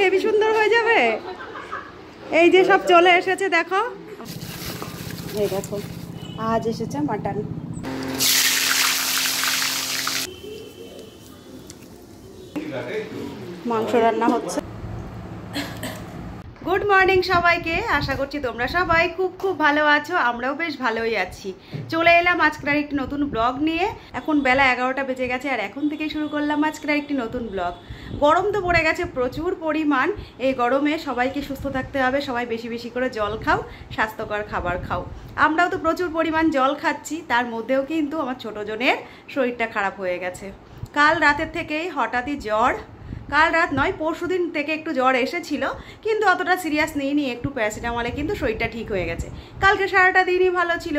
Heavy সুন্দর হয়ে যাবে। এই যে সব চলে এসেছে, দেখো এই দেখো আজ এসেছে মাটন। মাংস রান্না হচ্ছে। গুড মর্নিং সবাইকে, আশা করছি তোমরা সবাই খুব খুব ভালো আছো। আমরাও বেশ ভালোই আছি। চলে এলাম আজকের একটি নতুন ব্লগ নিয়ে। এখন বেলা 11টা বেজে গেছে আর এখন থেকেই শুরু করলাম আজকের একটি নতুন ব্লগ। গরম তো পড়ে গেছে প্রচুর পরিমাণ। এই গরমে সবাইকে সুস্থ থাকতে হবে, সবাই বেশি বেশি করে জল খাও, স্বাস্থ্যকর খাবার খাও। আমরাও তো প্রচুর পরিমাণ জল খাচ্ছি, তার মধ্যেও কিন্তু আমার ছোটো জনের শরীরটা খারাপ হয়ে গেছে। কাল রাতের থেকেই হঠাৎই জ্বর, কাল রাত নয় পরশুদিন থেকে একটু জ্বর এসেছিল, কিন্তু অতটা সিরিয়াস নিইনি, একটু প্যারাসিটামলে কিন্তু শরীরটা ঠিক হয়ে গেছে। কালকে সারাটা দিনই ভালো ছিল,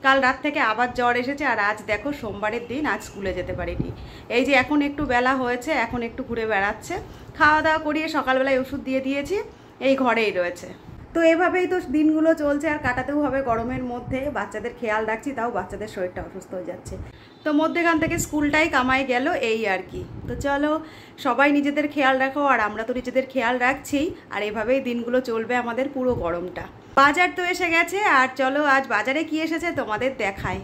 কাল রাত থেকে আবার জ্বর এসেছে। আর আজ দেখো সোমবারের দিন, আজ স্কুলে যেতে পারিনি। এই যে এখন একটু বেলা হয়েছে, এখন একটু ঘুরে বেড়াচ্ছে। খাওয়া দাওয়া করিয়ে সকালবেলায় ওষুধ দিয়ে দিয়েছি, এই ঘরেই রয়েছে। তো এভাবেই তো দিনগুলো চলছে, আর কাটাতেও হবে গরমের মধ্যে। বাচ্চাদের খেয়াল রাখছি, তাও বাচ্চাদের শরীরটা অসুস্থ হয়ে যাচ্ছে। তো মধ্যেখান থেকে স্কুলটাই কামাই গেল, এই আর কি। তো চলো সবাই নিজেদের খেয়াল রাখো, আর আমরা তো নিজেদের খেয়াল রাখছি। আর এভাবেই দিনগুলো চলবে আমাদের পুরো গরমটা। বাজার তো এসে গেছে, আর চলো আজ বাজারে কি এসেছে তোমাদের দেখাই।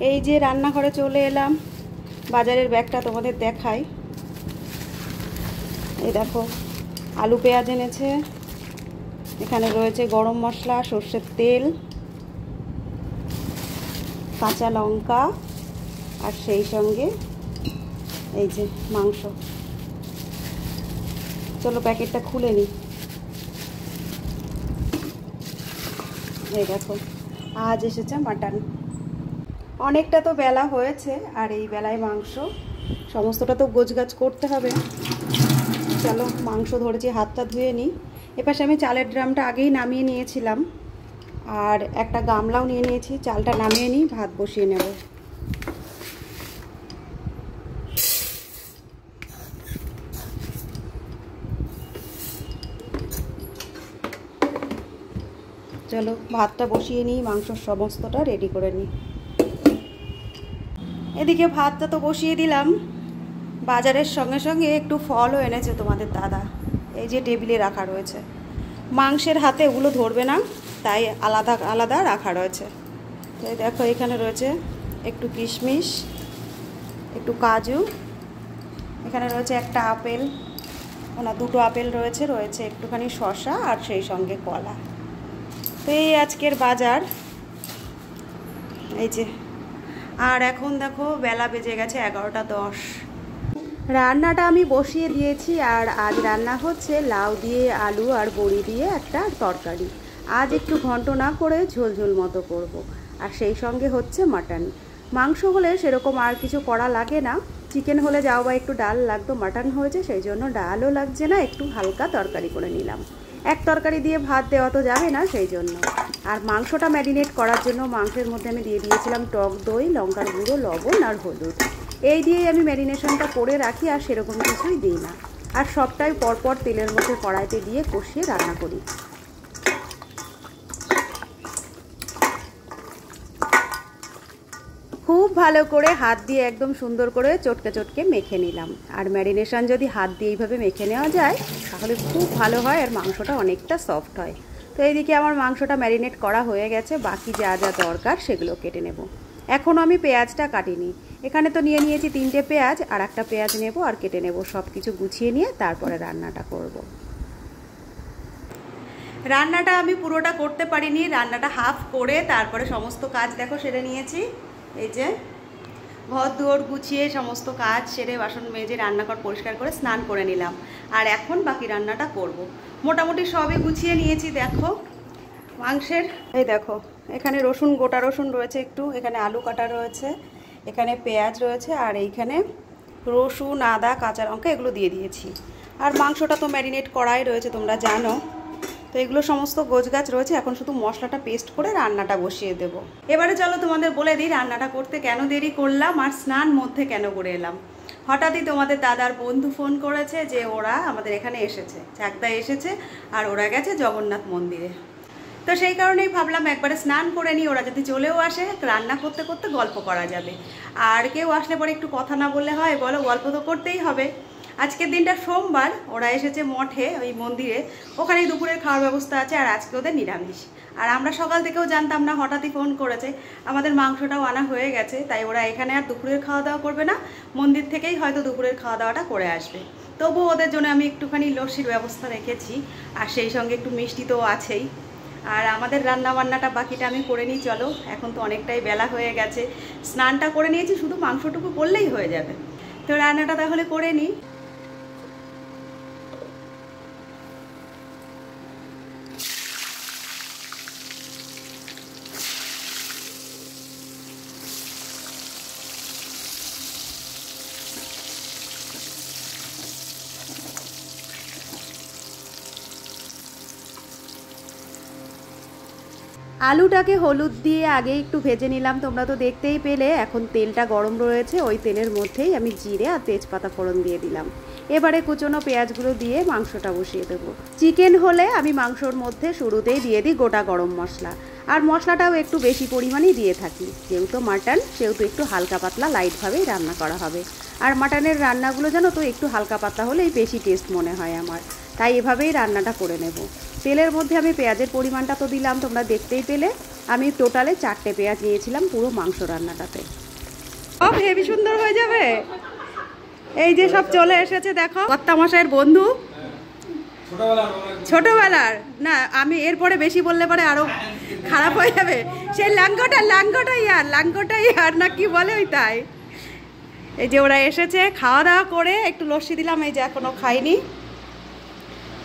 এই যে রান্নাঘরে চলে এলাম, বাজারের ব্যাগটা তোমাদের দেখাই। এই দেখো আলু পেঁয়াজ এনেছে, এখানে রয়েছে গরম মশলা, সর্ষের তেল, কাঁচা লঙ্কা, আর সেই সঙ্গে এই যে মাংস। চলো প্যাকেটটা খুলে নিই। এই দেখো আজ এসেছে মাটন। অনেকটা তো বেলা হয়েছে, আর এই বেলায় মাংস, সমস্তটা তো গোছগাছ করতে হবে। চলো মাংস ধরেছি, হাতটা ধুয়ে নিই। এপাশে আমি চালের ড্রামটা আগেই নামিয়ে নিয়েছিলাম, আর একটা গামলাও নিয়ে নিয়েছি। চালটা নামিয়ে নিই, ভাত বসিয়ে নেব। চলো ভাতটা বসিয়ে নিই, মাংসর সমস্তটা রেডি করে নিই। এদিকে ভাতটা তো বসিয়ে দিলাম। বাজারের সঙ্গে সঙ্গে একটু ফলও এনেছে তোমাদের দাদা, এই যে টেবিলে রাখা রয়েছে। মাংসের হাতে ওগুলো ধরবে না, তাই আলাদা আলাদা রাখা রয়েছে। তো দেখো এখানে রয়েছে একটু কিশমিশ, একটু কাজু, এখানে রয়েছে একটা আপেল, না দুটো আপেল রয়েছে, রয়েছে একটুখানি শসা, আর সেই সঙ্গে কলা। তো এই আজকের বাজার, এই যে। আর এখন দেখো বেলা বেজে গেছে 11:10। রান্নাটা আমি বসিয়ে দিয়েছি, আর আজ রান্না হচ্ছে লাউ দিয়ে আলু আর বড়ি দিয়ে একটা তরকারি। আজ একটু ঘন্ট না করে ঝোল ঝোল মতো করব। আর সেই সঙ্গে হচ্ছে মাটন। মাংস হলে সেরকম আর কিছু করা লাগে না, চিকেন হলে যাও বা একটু ডাল লাগতো, মাটন হয়েছে সেই জন্য ডালও লাগছে না, একটু হালকা তরকারি করে নিলাম। এক তরকারি দিয়ে ভাত দেওয়া তো যাবে না, সেই জন্য। আর মাংসটা ম্যারিনেট করার জন্য মাংসের মধ্যে আমি দিয়ে দিয়েছিলাম টক দই, লঙ্কার গুঁড়ো, লবণ আর হলুদ। এই দিয়েই আমি ম্যারিনেশনটা করে রাখি, আর সেরকম কিছুই দিই না। আর সবটাই পরপর তেলের মধ্যে কড়াইতে দিয়ে কষিয়ে রান্না করি। খুব ভালো করে হাত দিয়ে একদম সুন্দর করে চটকে চটকে মেখে নিলাম। আর ম্যারিনেশন যদি হাত দিয়ে এইভাবে মেখে নেওয়া যায় তাহলে খুব ভালো হয়, আর মাংসটা অনেকটা সফট হয়। তো এইদিকে আমার মাংসটা ম্যারিনেট করা হয়ে গেছে, বাকি যা যা দরকার সেগুলো কেটে নেব। এখনও আমি পেঁয়াজটা কাটিনি। এখানে তো নিয়ে নিয়েছি 3টে পেঁয়াজ, আর একটা পেঁয়াজ নেব আর কেটে নেব। সব কিছু গুছিয়ে নিয়ে তারপরে রান্নাটা করব। রান্নাটা আমি পুরোটা করতে পারিনি, রান্নাটা হাফ করে তারপরে সমস্ত কাজ দেখো সেরে নিয়েছি। এই যে ঘর দুয়ার গুছিয়ে সমস্ত কাজ সেরে, বাসন মেজে, রান্নাঘর পরিষ্কার করে স্নান করে নিলাম। আর এখন বাকি রান্নাটা করব। মোটামুটি সবই গুছিয়ে নিয়েছি। দেখো মাংসের, এই দেখো এখানে রসুন, গোটা রসুন রয়েছে একটু, এখানে আলু কাটা রয়েছে, এখানে পেঁয়াজ রয়েছে, আর এইখানে রসুন, আদা, কাঁচা লঙ্কা এগুলো দিয়ে দিয়েছি। আর মাংসটা তো ম্যারিনেট করাই রয়েছে, তোমরা জানো। তো এগুলো সমস্ত গোছগাছ রয়েছে, এখন শুধু মশলাটা পেস্ট করে রান্নাটা বসিয়ে দেব। এবারে চলো তোমাদের বলে দিই রান্নাটা করতে কেন দেরি করলাম, আর স্নান মধ্যে কেন করে এলাম। হঠাৎই তোমাদের দাদার বন্ধু ফোন করেছে যে ওরা আমাদের এখানে এসেছে, চাকদা এসেছে, আর ওরা গেছে জগন্নাথ মন্দিরে। তো সেই কারণেই ভাবলাম একবারে স্নান করে নিই, ওরা যদি চলেও আসে রান্না করতে করতে গল্প করা যাবে। আর কেউ আসলে পরে একটু কথা না বললে হয় বলো, গল্প তো করতেই হবে। আজকের দিনটা সোমবার, ওরা এসেছে মঠে ওই মন্দিরে, ওখানেই দুপুরের খাওয়ার ব্যবস্থা আছে। আর আজকে ওদের নিরামিষ। আর আমরা সকাল থেকেও জানতাম না, হঠাৎই ফোন করেছে। আমাদের মাংসটাও আনা হয়ে গেছে, তাই ওরা এখানে আর দুপুরের খাওয়া দাওয়া করবে না, মন্দির থেকেই হয়তো দুপুরের খাওয়া দাওয়াটা করে আসবে। তবুও ওদের জন্য আমি একটুখানি লস্যির ব্যবস্থা রেখেছি, আর সেই সঙ্গে একটু মিষ্টি তো আছেই। আর আমাদের রান্না বান্নাটা বাকিটা আমি করে নিই। চলো, এখন তো অনেকটাই বেলা হয়ে গেছে, স্নানটা করে নিয়েছি, শুধু মাংসটুকু করলেই হয়ে যাবে। তো রান্নাটা তাহলে করে নিই। আলুটাকে হলুদ দিয়ে আগে একটু ভেজে নিলাম, তোমরা তো দেখতেই পেলে। এখন তেলটা গরম রয়েছে, ওই তেলের মধ্যেই আমি জিরে আর তেজপাতা ফোড়ন দিয়ে দিলাম। এবারে কুচনো পেঁয়াজগুলো দিয়ে মাংসটা বসিয়ে দেবো। চিকেন হলে আমি মাংসর মধ্যে শুরুতেই দিয়ে দিই গোটা গরম মশলা, আর মশলাটাও একটু বেশি পরিমাণেই দিয়ে থাকি। যেহেতু মাটন, সেহেতু একটু হালকা পাতলা লাইটভাবেই রান্না করা হবে। আর মাটনের রান্নাগুলো জানো তো একটু হালকা পাতলা হলেই বেশি টেস্ট মনে হয় আমার, তাই এভাবেই রান্নাটা করে নেব। তেলের মধ্যে আমি পেঁয়াজের পরিমাণটা তো দিলাম, তোমরা দেখতেই পেলে। আমি টোটালে 4টে পেঁয়াজ নিয়েছিলাম পুরো মাংস রান্নাটাতে। সব হেভি সুন্দর হয়ে যাবে। এই যে সব চলে এসেছে, দেখো কর্তামশাইয়ের বন্ধু ছোটবেলার। না, আমি এরপরে বেশি বললে পরে আরো খারাপ হয়ে যাবে। সেই লাঙ্গটা ইয়ার না কি বলে ওই, তাই। এই যে ওরা এসেছে, খাওয়া দাওয়া করে একটু লস্যি দিলাম, এই যে এখনো খাইনি,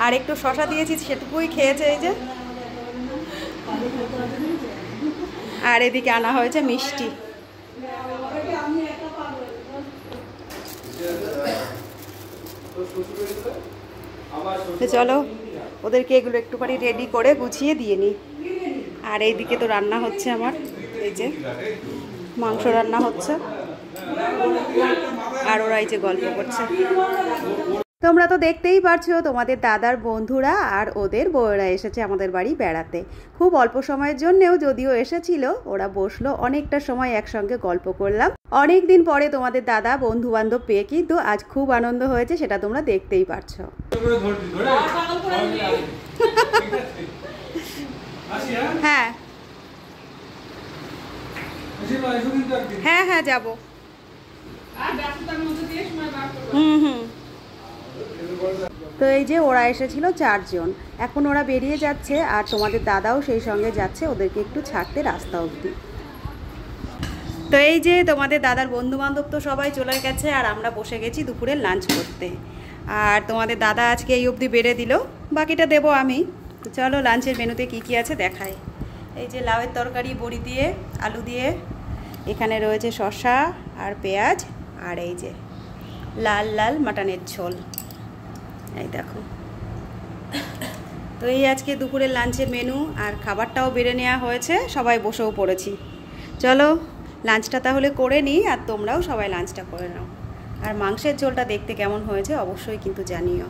আর একটু শশা দিয়েছি, সেটুকুই খেয়েছে। এই যে, আর এদিকে আনা হয়েছে মিষ্টি। চলো, ওদেরকে এগুলো একটুখানি রেডি করে গুছিয়ে দিয়ে নিই। আর এইদিকে তো রান্না হচ্ছে আমার, এই যে মাংস রান্না হচ্ছে, আর ওরা এই যে গল্প করছে। তোমরা তো দেখতেই পারছো, তোমাদের দাদার বন্ধুরা আর ওদের বউয়েরা এসেছে আমাদের বাড়ি বেড়াতে। খুব অল্প সময়ের জন্যেও যদিও এসেছিল, ওরা বসলো, অনেকটা সময় একসঙ্গে গল্প করলাম। অনেক দিন পরে তোমাদের দাদা বন্ধু বান্ধব পেয়ে কিন্তু আজ খুব আনন্দ হয়েছে, সেটা তোমরা দেখতেই পারছো। হ্যাঁ হ্যাঁ হ্যাঁ, যাবো। হুম। তো এই যে ওরা এসেছিল 4 জন, এখন ওরা বেরিয়ে যাচ্ছে, আর তোমাদের দাদাও সেই সঙ্গে যাচ্ছে ওদেরকে একটু ছাড়তে রাস্তা অবধি। তো এই যে তোমাদের দাদার বন্ধু বান্ধব তো সবাই চলে গেছে, আর আমরা বসে গেছি দুপুরের লাঞ্চ করতে। আর তোমাদের দাদা আজকে এই অবধি বেড়ে দিল, বাকিটা দেবো আমি। চলো লাঞ্চের মেনুতে কি কি আছে দেখাই। এই যে লাউয়ের তরকারি বড়ি দিয়ে, আলু দিয়ে, এখানে রয়েছে শসা আর পেঁয়াজ, আর এই যে লাল লাল মাটনের ঝোল, এই দেখো। তো এই আজকে দুপুরের লাঞ্চের মেনু, আর খাবারটাও বেড়ে নেওয়া হয়েছে, সবাই বসেও পড়েছি। চলো লাঞ্চটা তাহলে করে নিই, আর তোমরাও সবাই লাঞ্চটা করে নাও। আর মাংসের ঝোলটা দেখতে কেমন হয়েছে অবশ্যই কিন্তু জানিও।